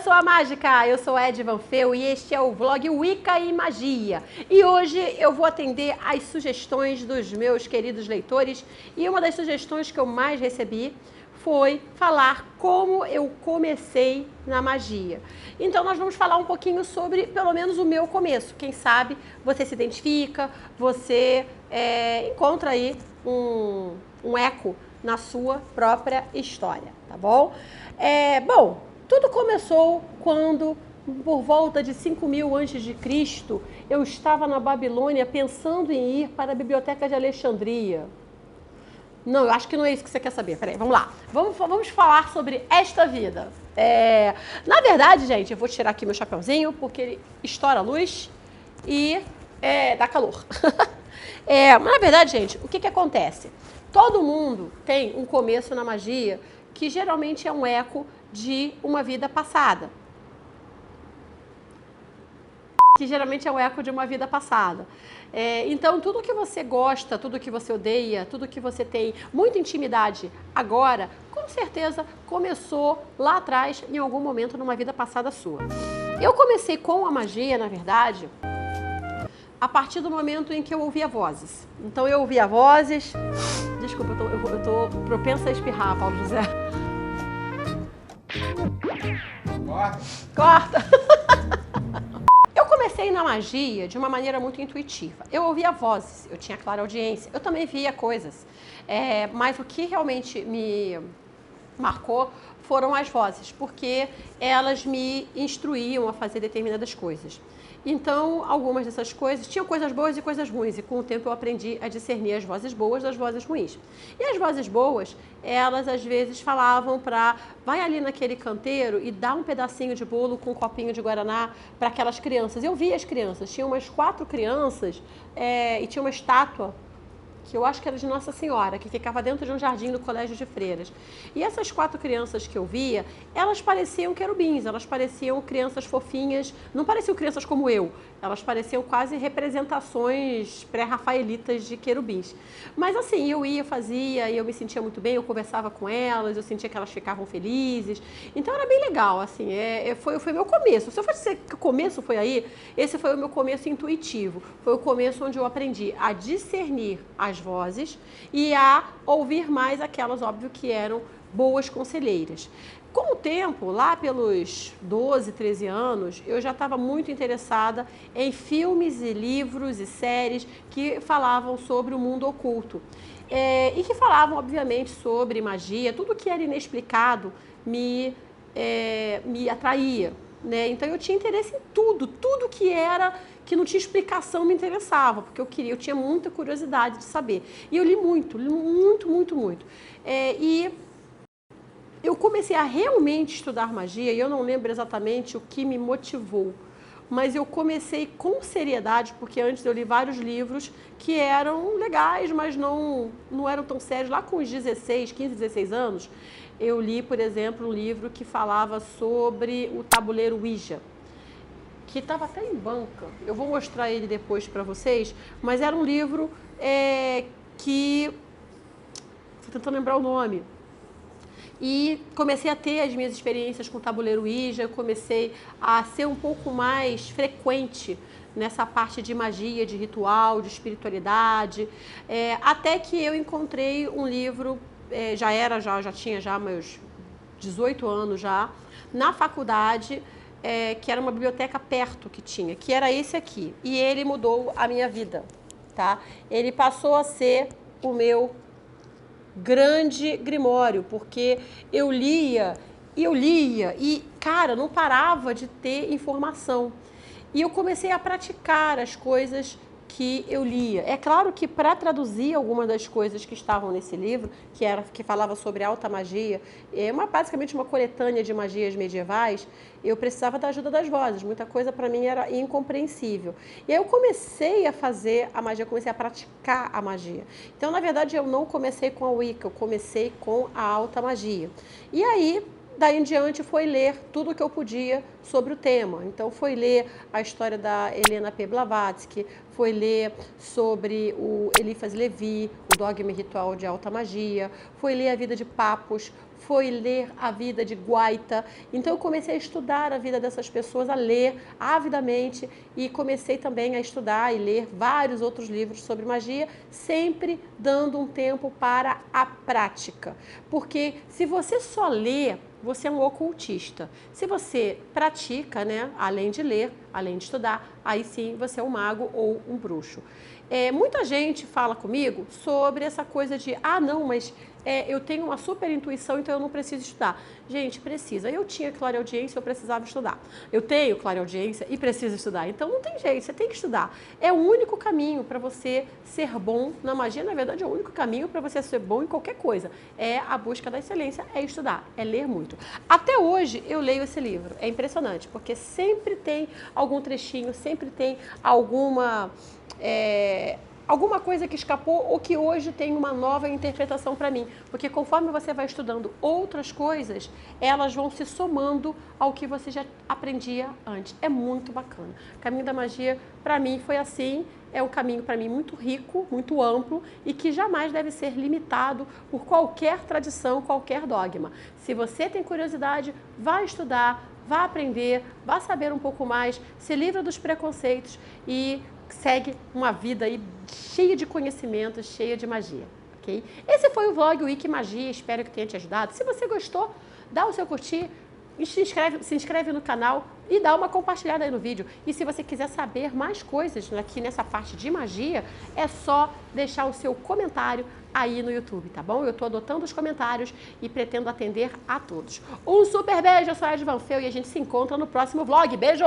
pessoa mágica! Eu sou Ed Van Feu e este é o vlog Wicca e Magia. E hoje eu vou atender às sugestões dos meus queridos leitores e uma das sugestões que eu mais recebi foi falar como eu comecei na magia. Então nós vamos falar um pouquinho sobre, pelo menos, o meu começo. Quem sabe você se identifica, você encontra aí um eco na sua própria história, tá bom? Bom, tudo começou quando, por volta de 5000 a.C., eu estava na Babilônia pensando em ir para a Biblioteca de Alexandria. Não, eu acho que não é isso que você quer saber. Peraí, vamos lá. Vamos falar sobre esta vida. Na verdade, gente, eu vou tirar aqui meu chapeuzinho, porque ele estoura a luz e dá calor. Mas na verdade, gente, o que acontece? Todo mundo tem um começo na magia que geralmente é um eco de uma vida passada. Então, tudo que você gosta, tudo que você odeia, tudo que você tem muita intimidade agora, com certeza começou lá atrás, em algum momento, numa vida passada sua. Eu comecei com a magia, na verdade, a partir do momento em que eu ouvia vozes. Então, eu ouvia vozes... Desculpa, eu tô propensa a espirrar, Paulo José. Corta! Eu comecei na magia de uma maneira muito intuitiva. Eu ouvia vozes, eu tinha clara audiência, eu também via coisas. Mas o que realmente me marcou foram as vozes, porque elas me instruíam a fazer determinadas coisas. Então, algumas dessas coisas, tinham coisas boas e coisas ruins, e com o tempo eu aprendi a discernir as vozes boas das vozes ruins. E as vozes boas, elas às vezes falavam vai ali naquele canteiro e dá um pedacinho de bolo com um copinho de guaraná para aquelas crianças. Eu via as crianças, tinha umas 4 crianças e tinha uma estátua que eu acho que era de Nossa Senhora, que ficava dentro de um jardim do colégio de freiras. E essas 4 crianças que eu via, elas pareciam querubins, elas pareciam crianças fofinhas, não pareciam crianças como eu, elas pareciam quase representações pré-rafaelitas de querubins. Mas assim, eu ia, fazia, e eu me sentia muito bem, eu conversava com elas, eu sentia que elas ficavam felizes. Então era bem legal, assim, foi meu começo. Se eu fosse dizer que o começo foi aí, esse foi o meu começo intuitivo. Foi o começo onde eu aprendi a discernir as vozes e a ouvir mais aquelas, óbvio, que eram boas conselheiras. Com o tempo, lá pelos 12, 13 anos, eu já estava muito interessada em filmes e livros e séries que falavam sobre o mundo oculto. E que falavam, obviamente, sobre magia, tudo que era inexplicado me atraía. Né? Então eu tinha interesse em tudo que não tinha explicação me interessava, porque eu tinha muita curiosidade de saber. E eu li muito. E eu comecei a realmente estudar magia, e eu não lembro exatamente o que me motivou, mas eu comecei com seriedade, porque antes eu li vários livros que eram legais, mas não eram tão sérios. Lá com os 15, 16 anos, eu li, por exemplo, um livro que falava sobre o tabuleiro Ouija, que estava até em banca. Eu vou mostrar ele depois para vocês, mas era um livro que... Estou tentando lembrar o nome. E comecei a ter as minhas experiências com o tabuleiro Ouija, comecei a ser um pouco mais frequente nessa parte de magia, de ritual, de espiritualidade, até que eu encontrei um livro, já tinha meus 18 anos já, na faculdade, que era uma biblioteca perto que era esse aqui, e ele mudou a minha vida, tá? Ele passou a ser o meu grande grimório, porque eu lia, e, cara, não parava de ter informação. E eu comecei a praticar as coisas que eu lia. É claro que para traduzir algumas das coisas que estavam nesse livro, que falava sobre alta magia, basicamente uma coletânea de magias medievais, eu precisava da ajuda das vozes. Muita coisa para mim era incompreensível. E aí eu comecei a fazer a magia, comecei a praticar a magia. Então, na verdade, eu não comecei com a Wicca, eu comecei com a alta magia. E aí, daí em diante foi ler tudo o que eu podia sobre o tema. Então foi ler a história da Helena P. Blavatsky, foi ler sobre o Eliphas Levi, o Dogma e Ritual de Alta Magia, foi ler a vida de Papos, foi ler a vida de Guaita. Então eu comecei a estudar a vida dessas pessoas, a ler avidamente, e comecei também a estudar e ler vários outros livros sobre magia, sempre dando um tempo para a prática. Porque se você só lê, você é um ocultista. Se você pratica, né, além de ler, além de estudar, aí sim você é um mago ou um bruxo. Muita gente fala comigo sobre essa coisa de, não, mas eu tenho uma super intuição, então eu não preciso estudar. Gente, precisa. Eu tinha clareaudiência, eu precisava estudar. Eu tenho clareaudiência e preciso estudar. Então não tem jeito, você tem que estudar. É o único caminho para você ser bom na magia. Na verdade, é o único caminho para você ser bom em qualquer coisa. É a busca da excelência, é estudar, é ler muito. Até hoje eu leio esse livro. É impressionante, porque sempre tem algum trechinho, sempre tem alguma coisa que escapou ou que hoje tem uma nova interpretação para mim. Porque conforme você vai estudando outras coisas, elas vão se somando ao que você já aprendia antes. É muito bacana. O caminho da magia, para mim, foi assim. É um caminho, para mim, muito rico, muito amplo e que jamais deve ser limitado por qualquer tradição, qualquer dogma. Se você tem curiosidade, vá estudar, vá aprender, vá saber um pouco mais, se livra dos preconceitos e segue uma vida aí cheia de conhecimentos, cheia de magia, ok? Esse foi o vlog Wiki Magia, espero que tenha te ajudado. Se você gostou, dá o seu curtir, se inscreve no canal e dá uma compartilhada aí no vídeo. E se você quiser saber mais coisas aqui nessa parte de magia, é só deixar o seu comentário aí no YouTube, tá bom? Eu tô adotando os comentários e pretendo atender a todos. Um super beijo, eu sou a Ed Van Fel e a gente se encontra no próximo vlog. Beijo!